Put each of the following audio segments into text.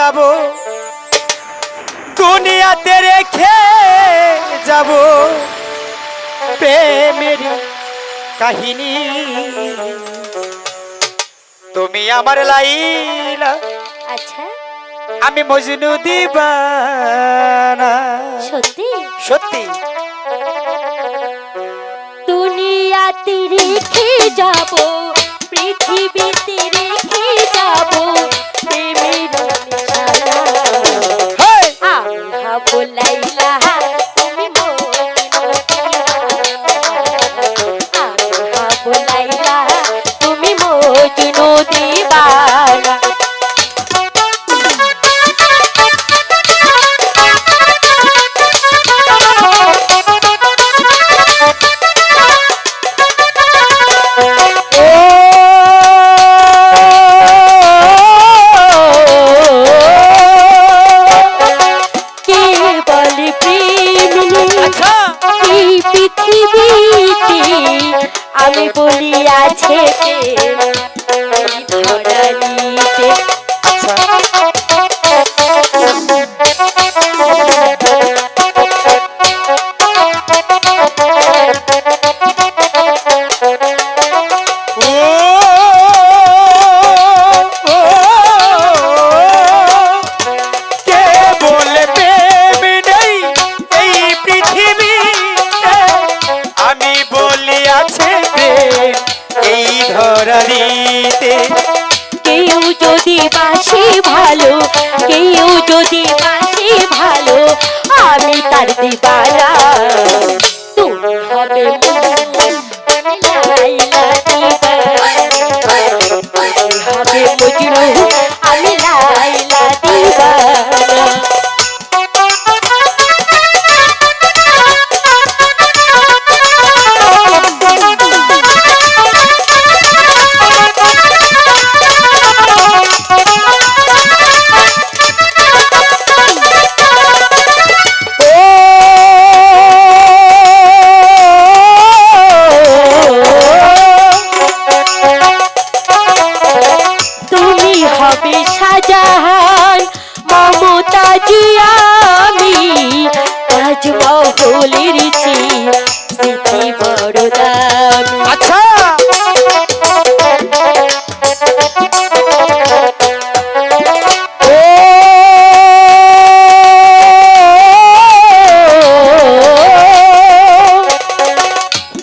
যাব দুনিয়াতে রেখে যাব প্রেমের কাহিনী তুমি আমার লাইলা আচ্ছা আমি মজনু দিবানা সত্যি সত্যি দুনিয়াতে রেখে যাব পৃথিবীতে রেখে যাব প্রেমের নিশানা হেই! আমি হব লাইলা তুমি মজনু দিবানা আমি হব লাইলা তুমি মজনু দিবানা আমি বলি আছে ধরানিতে কেউ যদি বাসে ভালো কেউ যদি বাসে ভালো আমি তার দিবানা তুমি হবে লাইলা দিবানা তুমি হবে মজনু আমি লাইলা দিবানা শাহজাহান মমতাজি আমি তাজমহলের স্মৃতি বড় দামি আচ্ছা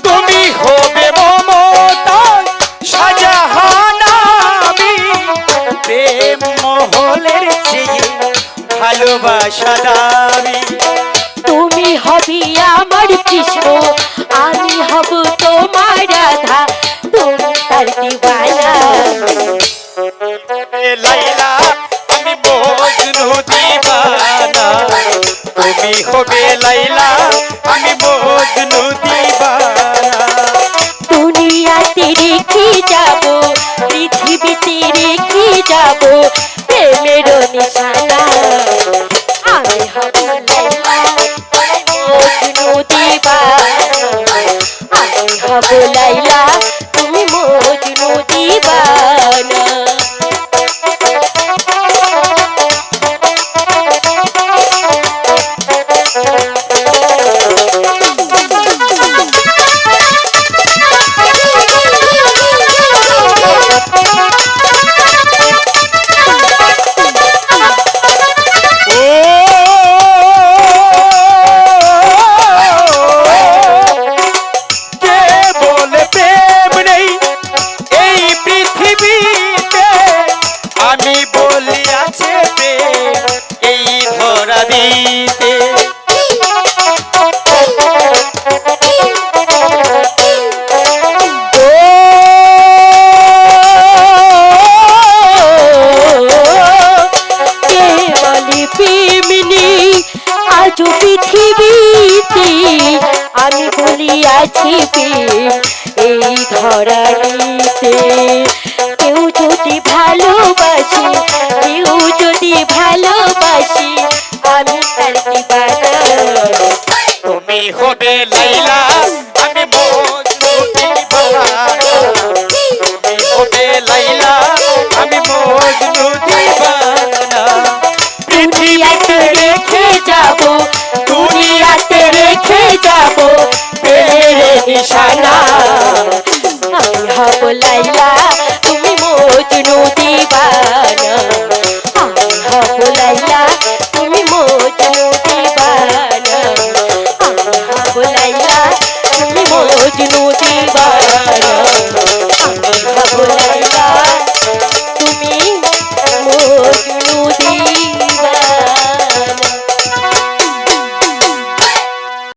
তুমি হবে মমতা শাহজাহান আমি প্রেম মহলের চেয়ে ভালোবাসা দামি তুমি হবি আমার কৃষ্ণ আমি হব তোমার রাধা তুমি তার দিবানা লাইলা আমি মজনু দিবানা তুমি হবে লাইলা আমি মজনু দিবানা দুনিয়াতে রেখে যাব পৃথিবীতে রেখে যাব প্রেমের নিশানা আমি হব লাইলা মজনু দিবানা আমি হব লাইলা তুমি মজনু দিবানা আছি এই ধরানিতে কেউ যদি ভালোবাসি কেউ যদি ভালোবাসি আমি তার দিবানা তুমি হবে লাইলা আমি মজনু দিবানা তুমি হবে লাইলা আমি মজনু দিবানা নিশানা